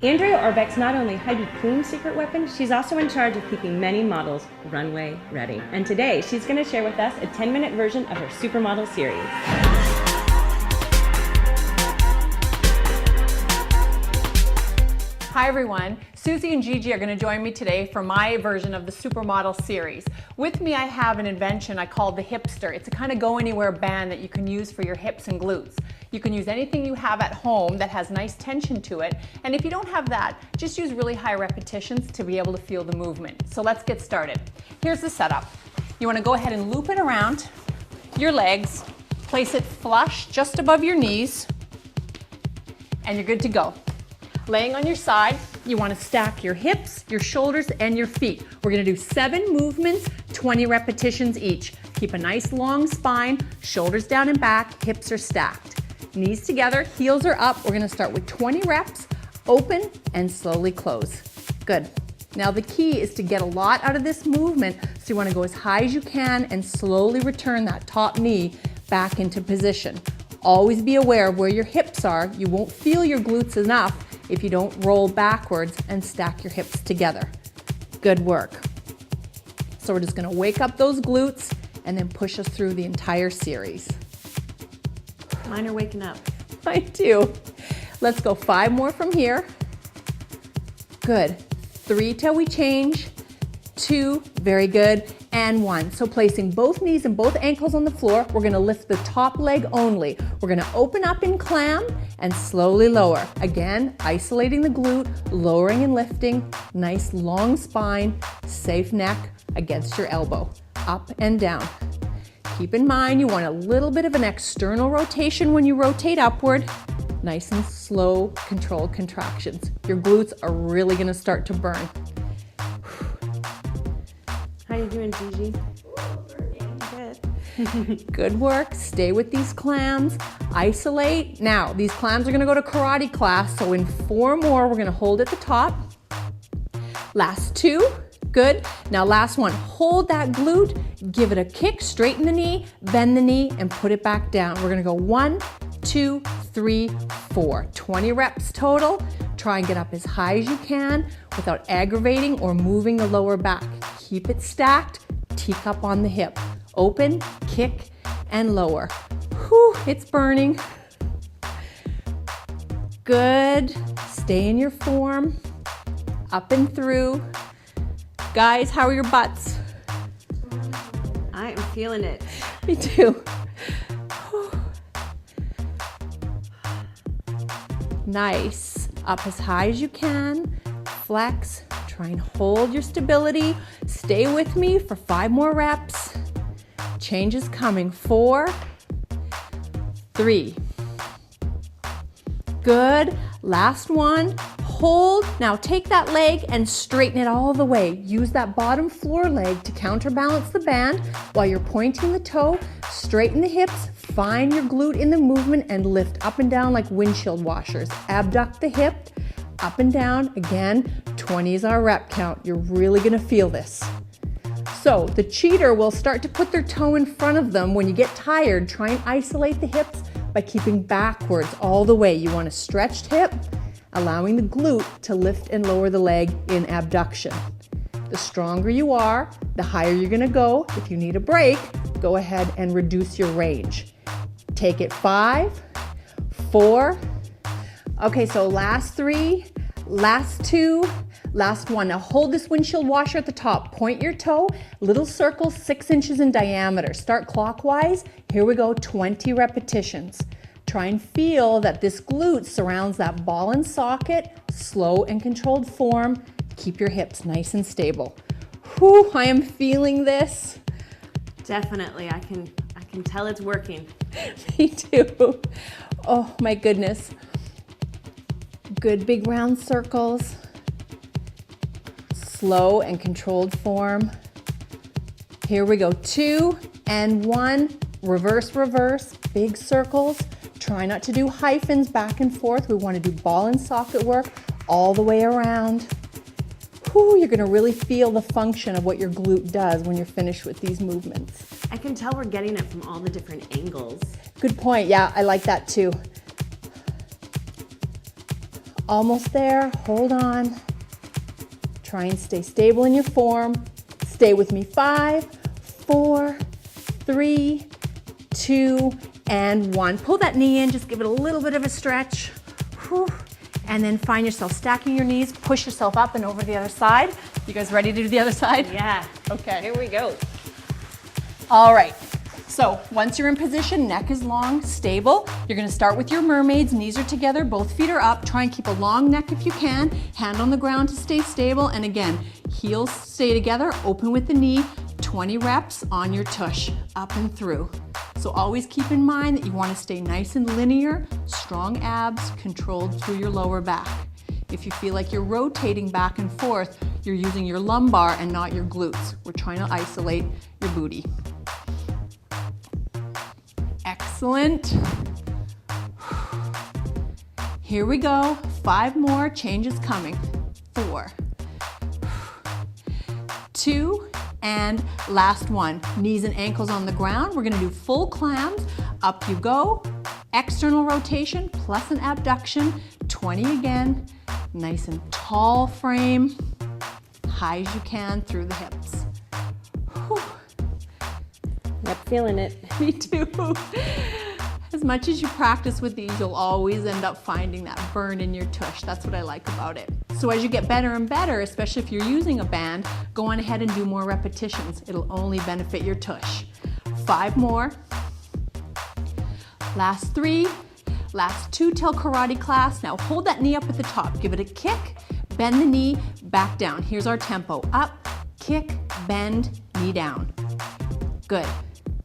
Andrea Orbeck's not only Heidi Klum's secret weapon, she's also in charge of keeping many models runway ready. And today, she's going to share with us a 10-minute version of her Supermodel series. Hi everyone, Susie and Gigi are going to join me today for my version of the Supermodel series. With me I have an invention I call the Hipster. It's a kind of go-anywhere band that you can use for your hips and glutes. You can use anything you have at home that has nice tension to it, and if you don't have that, just use really high repetitions to be able to feel the movement. So let's get started. Here's the setup. You want to go ahead and loop it around your legs, place it flush just above your knees, and you're good to go. Laying on your side, you want to stack your hips, your shoulders, and your feet. We're going to do 7 movements, 20 repetitions each. Keep a nice long spine, shoulders down and back, hips are stacked. Knees together, heels are up. We're going to start with 20 reps, open and slowly close. Good. Now the key is to get a lot out of this movement, so you want to go as high as you can and slowly return that top knee back into position. Always be aware of where your hips are. You won't feel your glutes enough if you don't roll backwards and stack your hips together. Good work. So we're just going to wake up those glutes and then push us through the entire series. Mine are waking up. Mine too. Let's go 5 more from here. Good. 3 till we change. 2, very good, and 1. So placing both knees and both ankles on the floor, we're going to lift the top leg only. We're going to open up in clam and slowly lower. Again, isolating the glute, lowering and lifting, nice long spine, safe neck against your elbow, up and down. Keep in mind you want a little bit of an external rotation when you rotate upward. Nice and slow, controlled contractions. Your glutes are really going to start to burn. How you doing, Gigi? Good. Good work. Stay with these clams. Isolate. Now, these clams are going to go to karate class, so in 4 more, we're going to hold at the top. Last 2. Good. Now, last 1. Hold that glute. Give it a kick. Straighten the knee. Bend the knee and put it back down. We're going to go 1, 2, 3, 4. 20 reps total. Try and get up as high as you can without aggravating or moving the lower back. Keep it stacked, teacup on the hip. Open, kick, and lower. Whew, it's burning. Good. Stay in your form. Up and through. Guys, how are your butts? I am feeling it. Me too. Nice. Up as high as you can. Flex. Try and hold your stability. Stay with me for 5 more reps. Change is coming. 4, 3. Good. Last 1. Hold. Now take that leg and straighten it all the way. Use that bottom floor leg to counterbalance the band while you're pointing the toe. Straighten the hips. Find your glute in the movement and lift up and down like windshield washers. Abduct the hip. Up and down. Again, 20 is our rep count. You're really going to feel this. So the cheater will start to put their toe in front of them. When you get tired, try and isolate the hips by keeping backwards all the way. You want a stretched hip, allowing the glute to lift and lower the leg in abduction. The stronger you are, the higher you're going to go. If you need a break, go ahead and reduce your range. Take it 5, 4. Okay, so last 3, last 2, last 1. Now hold this windshield washer at the top. Point your toe, little circles 6 inches in diameter. Start clockwise. Here we go, 20 repetitions. Try and feel that this glute surrounds that ball and socket. Slow and controlled form. Keep your hips nice and stable. Whew, I am feeling this. Definitely, I can tell it's working. Me too. Oh my goodness. Good big round circles. Slow and controlled form. Here we go. 2 and 1. Reverse, reverse. Big circles. Try not to do hyphens back and forth. We want to do ball and socket work all the way around. Whew, you're going to really feel the function of what your glute does when you're finished with these movements. I can tell we're getting it from all the different angles. Good point. Yeah, I like that too. Almost there, hold on. Try and stay stable in your form. Stay with me, 5, 4, 3, 2, and 1. Pull that knee in, just give it a little bit of a stretch. Whew. And then find yourself stacking your knees, push yourself up and over the other side. You guys ready to do the other side? Yeah. Okay. Here we go. All right. So once you're in position, neck is long, stable. You're gonna start with your mermaids, knees are together, both feet are up. Try and keep a long neck if you can. Hand on the ground to stay stable. And again, heels stay together, open with the knee, 20 reps on your tush, up and through. So always keep in mind that you wanna stay nice and linear, strong abs, controlled through your lower back. If you feel like you're rotating back and forth, you're using your lumbar and not your glutes. We're trying to isolate your booty. Excellent. Here we go. 5 more, change is coming. 4, 2, and last one. Knees and ankles on the ground. We're gonna do full clams. Up you go. External rotation plus an abduction. 20 again. Nice and tall frame. High as you can through the hips. Whew. Yep, feeling it. Me too. As much as you practice with these, you'll always end up finding that burn in your tush. That's what I like about it. So as you get better and better, especially if you're using a band, go on ahead and do more repetitions. It'll only benefit your tush. 5 more. Last 3. Last 2 till karate class. Now hold that knee up at the top. Give it a kick, bend the knee, back down. Here's our tempo. Up, kick, bend, knee down. Good.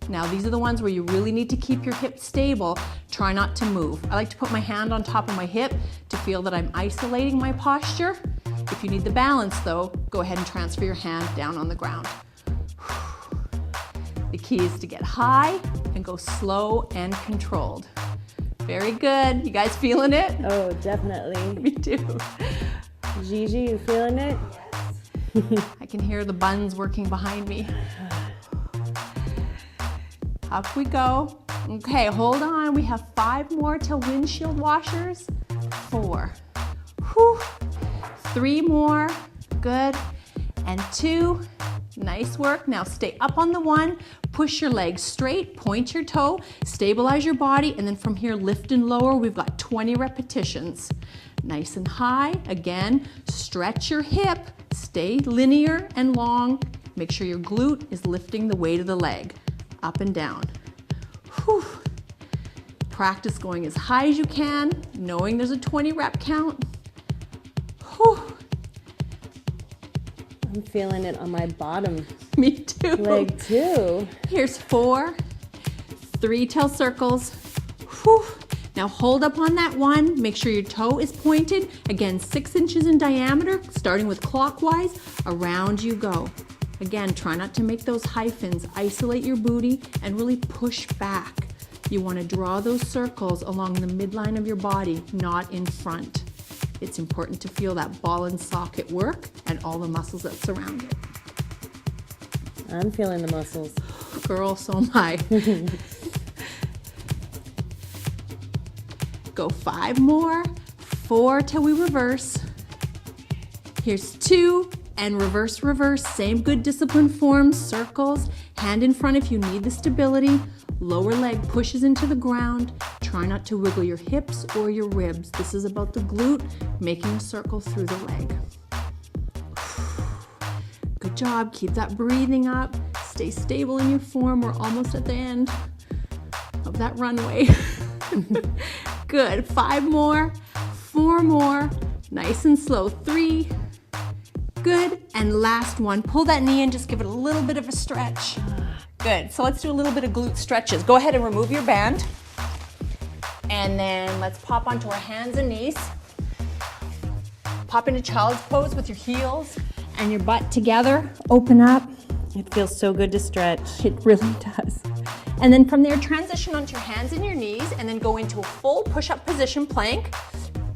Now these are the ones where you really need to keep your hips stable. Try not to move. I like to put my hand on top of my hip to feel that I'm isolating my posture. If you need the balance though, go ahead and transfer your hand down on the ground. The key is to get high and go slow and controlled. Very good. You guys feeling it? Oh, definitely. Me too. Gigi, you feeling it? I can hear the buns working behind me. Up we go. Okay, hold on. We have 5 more till windshield washers. 4. Whew. 3 more. Good. And 2. Nice work. Now stay up on the 1. Push your legs straight. Point your toe. Stabilize your body. And then from here, lift and lower. We've got 20 repetitions. Nice and high. Again, stretch your hip. Stay linear and long. Make sure your glute is lifting the weight of the leg. Up and down. Whew. Practice going as high as you can, knowing there's a 20 rep count. Whew. I'm feeling it on my bottom Me too. leg too. Here's 4, 3 tail circles. Whew. Now hold up on that 1. Make sure your toe is pointed. Again, 6 inches in diameter, starting with clockwise. Around you go. Again, try not to make those hyphens. Isolate your booty and really push back. You want to draw those circles along the midline of your body, not in front. It's important to feel that ball and socket work and all the muscles that surround it. I'm feeling the muscles. Girl, so am I. Go 5 more, 4 till we reverse. Here's 2. And reverse, reverse, same good discipline forms, circles, hand in front if you need the stability, lower leg pushes into the ground. Try not to wiggle your hips or your ribs. This is about the glute, making a circle through the leg. Good job, keep that breathing up. Stay stable in your form. We're almost at the end of that runway. Good, 5 more, 4 more, nice and slow, 3, good, and last one. Pull that knee in, just give it a little bit of a stretch. Good, so let's do a little bit of glute stretches. Go ahead and remove your band. And then let's pop onto our hands and knees. Pop into child's pose with your heels and your butt together. Open up. It feels so good to stretch. It really does. And then from there, transition onto your hands and your knees and then go into a full push-up position plank.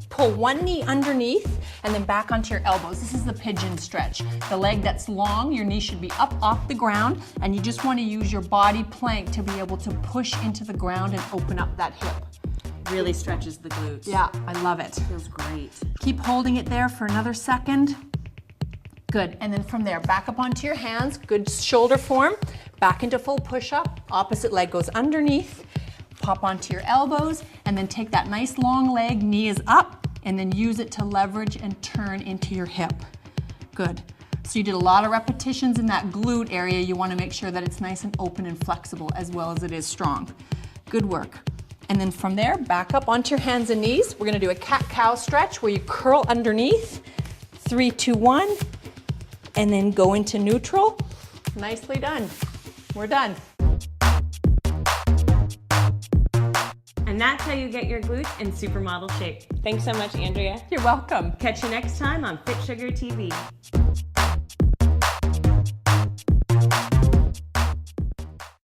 Pull one knee underneath and then back onto your elbows. This is the pigeon stretch. The leg that's long, your knee should be up off the ground, and you just want to use your body plank to be able to push into the ground and open up that hip. Really stretches the glutes. Yeah, I love it. Feels great. Keep holding it there for another second. Good, and then from there, back up onto your hands, good shoulder form, back into full push-up, opposite leg goes underneath, pop onto your elbows, and then take that nice long leg, knee is up, and then use it to leverage and turn into your hip. Good. So you did a lot of repetitions in that glute area. You want to make sure that it's nice and open and flexible as well as it is strong. Good work. And then from there, back up onto your hands and knees. We're going to do a cat-cow stretch where you curl underneath. 3, 2, 1. And then go into neutral. Nicely done. We're done. And that's how you get your glutes in supermodel shape. Thanks so much, Andrea. You're welcome. Catch you next time on FitSugar TV.